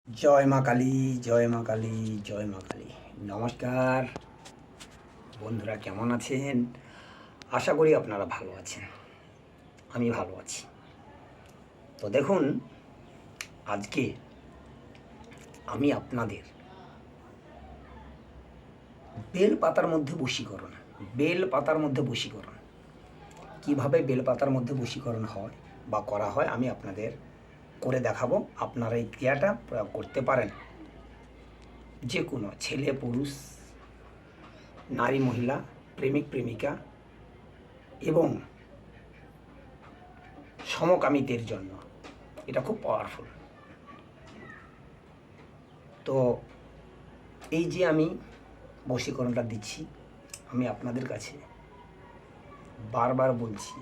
জয় মা কালী, জয় মা কালী, জয় মা কালী। নমস্কার বন্ধুরা, কেমন আছেন? আশা করি আপনারা ভালো আছেন। আমি ভালো আছি। তো দেখুন, আজকে আমি আপনাদের বেলপাতার মধ্যে বশীকরণ কীভাবে বেলপাতার মধ্যে বশীকরণ হয় বা করা হয় আমি আপনাদের করে দেখাবো। আপনারা এই ক্রিয়াটা প্রয়োগ করতে পারেন। যে কোনো ছেলে পুরুষ, নারী মহিলা, প্রেমিক প্রেমিকা এবং সমকামীদের জন্য এটা খুব পাওয়ারফুল। তো এই যে আমি বশীকরণটা দিচ্ছি, আমি আপনাদের কাছে বারবার বলছি,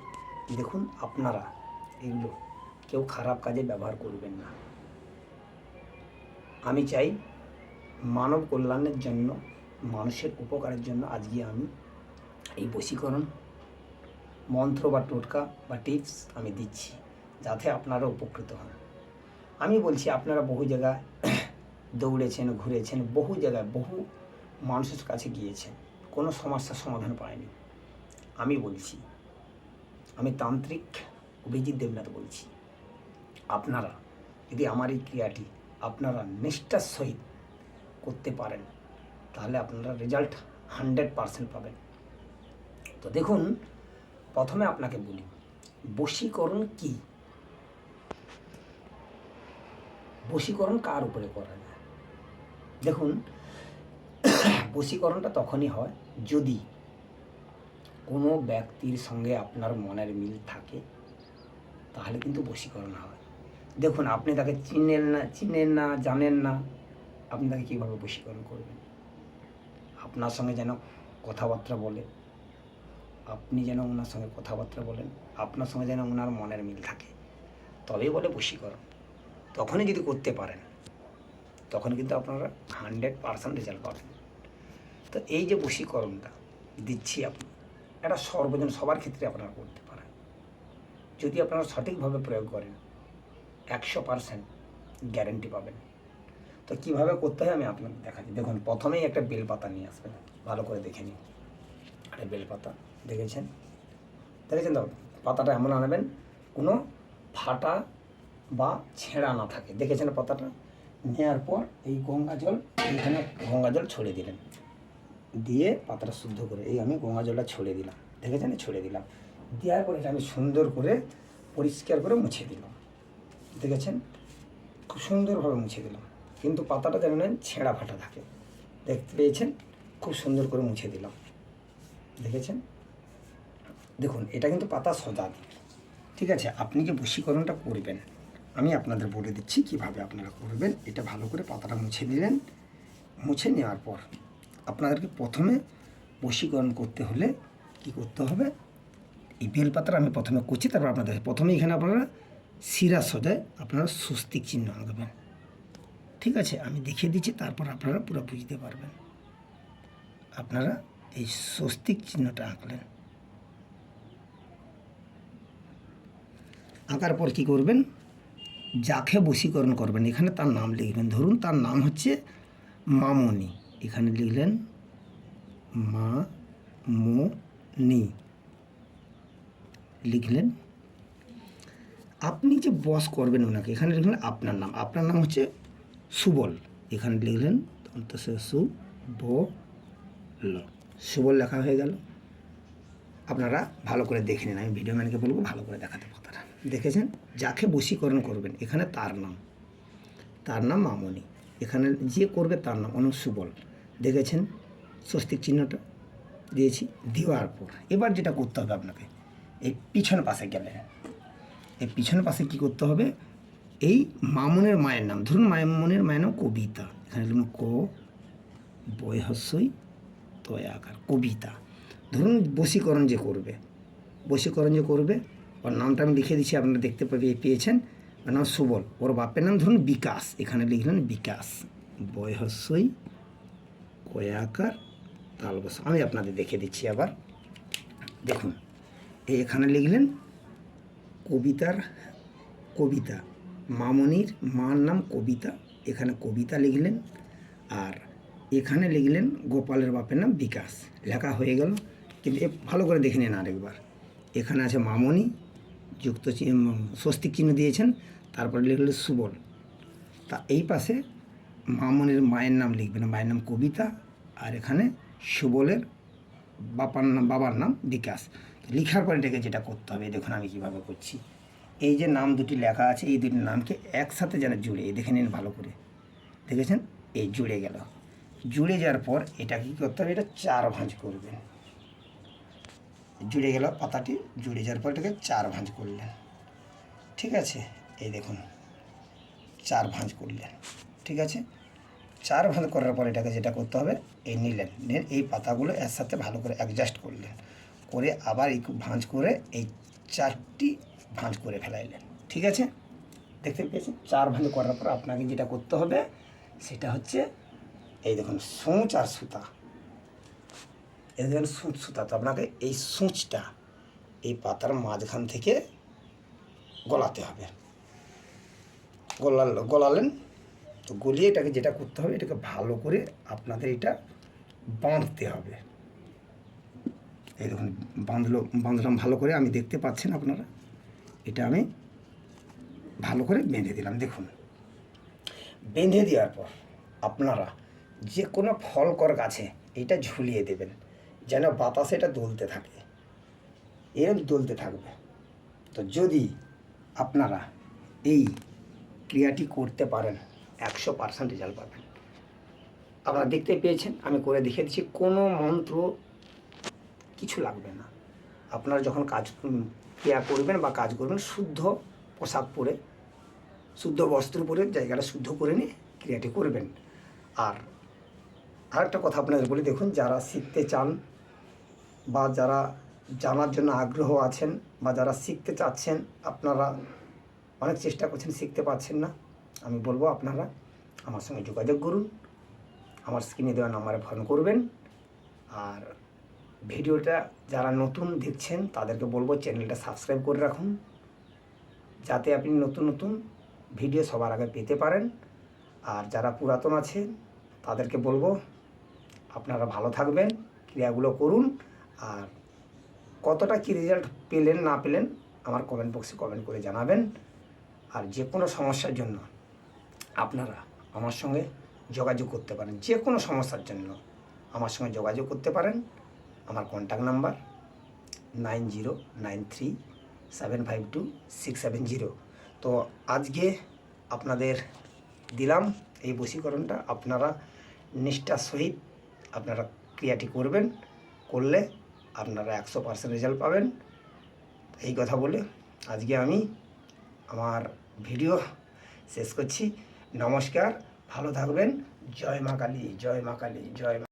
দেখুন আপনারা এগুলো কেউ খারাপ কাজে ব্যবহার করবেন না। আমি চাই মানব কল্যাণের জন্য, মানুষের উপকারের জন্য আজকে আমি এই বশীকরণ মন্ত্র বা টোটকা বা টিপস আমি দিচ্ছি, যাতে আপনারা উপকৃত হন। আমি বলছি, আপনারা বহু জায়গায় দৌড়েছেন, ঘুরেছেন, বহু জায়গায় বহু মানুষের কাছে গিয়েছেন, কোনো সমস্যার সমাধান পায়নি। আমি বলছি, আমি তান্ত্রিক অভিজিৎ দেবনাথ বলছি, আপনারা যদি আমার এই ক্রিয়াটি আপনারা নিষ্ঠার সহিত করতে পারেন, তাহলে আপনারা রেজাল্ট 100% পাবেন। তো দেখুন, প্রথমে আপনাকে বলি বশীকরণ কি, বশীকরণ কার উপরে করা যায়। দেখুন, বশীকরণটা তখনই হয় যদি কোনো ব্যক্তির সঙ্গে আপনার মনের মিল থাকে, তাহলে কিন্তু বশীকরণ হয়। দেখুন, আপনি তাকে চিনেন না, জানেন না, আপনি তাকে কীভাবে বশীকরণ করবেন? আপনার সঙ্গে যেন কথাবার্তা বলে, আপনি যেন ওনার সঙ্গে কথাবার্তা বলেন, আপনার সঙ্গে যেন ওনার মনের মিল থাকে, তবেই বলে বশীকরণ। তখনই যদি করতে পারেন, তখন কিন্তু আপনারা 100% রেজাল্ট পাবেন। তো এই যে বশীকরণটা দিচ্ছি, আপনি এটা সবার ক্ষেত্রে আপনারা করতে পারেন। যদি আপনারা সঠিকভাবে প্রয়োগ করেন, 100% গ্যারেন্টি পাবেন। তো কীভাবে করতে হয় আমি আপনাদের দেখাচ্ছি। দেখুন, প্রথমেই একটা বেলপাতা নিয়ে আসবেন, ভালো করে দেখে নিন। একটা বেলপাতা দেখেছেন তো? পাতাটা এমন আনবেন কোনো ফাটা বা ছেঁড়া না থাকে, দেখেছেন পাতাটা? নেওয়ার পর এই গঙ্গা জল, এইখানে গঙ্গা জল ছড়িয়ে দিলেন, দিয়ে পাতাটা শুদ্ধ করে এই আমি গঙ্গা জলটা ছড়িয়ে দিলাম, দেখেছেন? ছড়িয়ে দিলাম, দেওয়ার পর এটা আমি সুন্দর করে পরিষ্কার করে মুছে দিলাম, দেখেছেন? খুব সুন্দরভাবে মুছে দিলাম, কিন্তু পাতাটা যেন ছেঁড়া ফাটা থাকে, দেখতে পেয়েছেন? খুব সুন্দর করে মুছে দিলাম, দেখেছেন? দেখুন, এটা কিন্তু পাতা সোজা দিক, ঠিক আছে? আপনি যে বশীকরণটা করবেন, আমি আপনাদের বলে দিচ্ছি কিভাবে আপনারা করবেন। এটা ভালো করে পাতাটা মুছে দিলেন, মুছে নেওয়ার পর আপনাদেরকে প্রথমে বশীকরণ করতে হলে কি করতে হবে, এই বেলপাতাটা আমি প্রথমে করছি, তারপর আপনাদের প্রথমে এখানে আপনারা শিরা সজায় আপনারা স্বস্তিক চিহ্ন আঁকবেন, ঠিক আছে? আমি দেখিয়ে দিচ্ছি, তারপর আপনারা পুরো বুঝতে পারবেন। আপনারা এই স্বস্তিক চিহ্নটা আঁকলেন, আঁকার পর কী করবেন, যাকে বশীকরণ করবেন এখানে তার নাম লিখবেন। ধরুন তার নাম হচ্ছে মামনি, এখানে লিখলেন মামনি, লিখলেন। আপনি যে বশ করবেন ওনাকে, এখানে লিখলেন আপনার নাম হচ্ছে সুবল, এখানে লিখলেন সুবল লেখা হয়ে গেল। আপনারা ভালো করে দেখে নিন, আমি ভিডিও ম্যানকে বলবো ভালো করে দেখাতে পাতারা, দেখেছেন? যাকে বশীকরণ করবেন এখানে তার নাম মামনি, এখানে যে করবে তার নাম সুবল, দেখেছেন? স্বস্তিক চিহ্নটা দিয়েছি। দেওয়ার পর এবার যেটা করতে হবে আপনাকে, এই পিছন পাশে গেলে, এই পিছন পাশে কী করতে হবে, এই মামনের মায়ের নাম, ধরুন মামনের মায়ের নাম কবিতা, এখানে লিখুন ক বয়হস্যই তয়াকার, কবিতা। ধরুন বশীকরণ যে করবে, ওর নামটা আমি লিখে দিচ্ছি, আপনারা দেখতে পেয়েছেন। ওর নাম সুবল, ওর বাপের নাম ধরুন বিকাশ, এখানে লিখলেন বিকাশ, বয়হস্যই কয়াকার তালবস। আমি আপনাদের দেখে দিচ্ছি আবার, দেখুন এখানে লিখলেন কবিতা, মামনির মার নাম কবিতা, এখানে কবিতা লিখলেন, আর এখানে লিখলেন গোপালের বাপের নাম বিকাশ। লেখা হয়ে গেল, কিন্তু ভালো করে দেখে নিন আরেকবার। এখানে আছে মামনি, যুক্ত স্বস্তিক চিহ্ন দিয়েছেন, তারপরে লিখলেন সুবল। তা এই পাশে মামনির মায়ের নাম লিখবেন, মায়ের নাম কবিতা, আর এখানে সুবলের বাবার নাম বিকাশ। লিখার পরে এটাকে যেটা করতে হবে, দেখুন আমি কীভাবে করছি। এই যে নাম দুটি লেখা আছে, এই দুটি নামকে একসাথে যেন জুড়ে, দেখে নিন ভালো করে, দেখেছেন? এই জুড়ে গেল। জুড়ে যাওয়ার পর এটা কী করতে হবে, এটা 4 ভাঁজ করবেন। জুড়ে গেল পাতাটি, জুড়ে যাওয়ার পর এটাকে 4 ভাঁজ করলেন, ঠিক আছে? এই দেখুন 4 ভাঁজ করলেন, ঠিক আছে? 4 ভাঁজ করার পর এটাকে যেটা করতে হবে, এই নিলেন, নিয়ে এই পাতাগুলো এর সাথে ভালো করে অ্যাডজাস্ট করলেন, করে আবার এই ভাঁজ করে এই 4টি ভাঁজ করে ফেলাইলেন, ঠিক আছে? দেখতে পেয়েছেন? 4 ভাঁজ করার পর আপনাকে যেটা করতে হবে সেটা হচ্ছে এই দেখুন সূচ আর সুতা। এই দেখুন সূচ সুতা, তো আপনাকে এই সূচটা এই পাতার মাঝখান থেকে গলাতে হবে। গলালেন, তো গলিয়ে এটাকে যেটা করতে হবে, এটাকে ভালো করে আপনাদের এটা বাঁধতে হবে। এই দেখুন বাঁধলাম ভালো করে, আমি দেখতে পাচ্ছেন আপনারা, এটা আমি ভালো করে বেঁধে দিলাম। দেখুন বেঁধে দেওয়ার পর আপনারা যে কোনো ফলকর গাছে এটা ঝুলিয়ে দেবেন, যেন বাতাসে এটা দুলতে থাকে, এরকম দুলতে থাকবে। তো যদি আপনারা এই ক্রিয়াটি করতে পারেন, 100% রেজাল্ট পাবেন। আপনারা দেখতে পেয়েছেন, আমি করে দেখিয়ে দিচ্ছি। কোনো মন্ত্র কিছু লাগবে না। আপনারা যখন ক্রিয়া করবেন বা কাজ করবেন, শুদ্ধ পোশাক পরে, শুদ্ধ বস্ত্র পরে জায়গাটা শুদ্ধ করে নিয়ে ক্রিয়াটি করবেন। আর আরেকটা কথা আপনাদের বলি, দেখুন যারা শিখতে চান বা যারা জানার জন্য আগ্রহ আছেন বা যারা শিখতে চাচ্ছেন, আপনারা অনেক চেষ্টা করছেন, শিখতে পারছেন না, আমি বলবো আপনারা আমার সঙ্গে যোগাযোগ করুন, আমার স্ক্রিনে দেওয়া নাম্বারে ফোন করবেন। আর ভিডিওটা যারা নতুন দেখছেন তাদেরকে বলবো চ্যানেলটা সাবস্ক্রাইব করে রাখুন, যাতে আপনি নতুন নতুন ভিডিও সবার আগে পেতে পারেন। আর যারা পুরাতন আছেন তাদেরকে বলবো আপনারা ভালো থাকবেন, ক্রিয়াগুলো করুন। আর কতটা কী রেজাল্ট পেলেন না পেলেন আমার কমেন্ট বক্সে কমেন্ট করে জানাবেন। আর যে কোনো সমস্যার জন্য আপনারা আমার সঙ্গে যোগাযোগ করতে পারেন, যে কোনো সমস্যার জন্য আমার সঙ্গে যোগাযোগ করতে পারেন। আমার কন্ট্যাক্ট নাম্বার 9093752670। তো আজকে আপনাদের দিলাম এই বশীকরণটা, আপনারা নিষ্ঠার সহিত আপনারা ক্রিয়াটি করবেন, করলে আপনারা 100% রেজাল্ট পাবেন। এই কথা বলে আজকে আমি আমার ভিডিও শেষ করছি। নমস্কার, ভালো থাকবেন। জয় মা কালী, জয় মা কালী, জয় মা।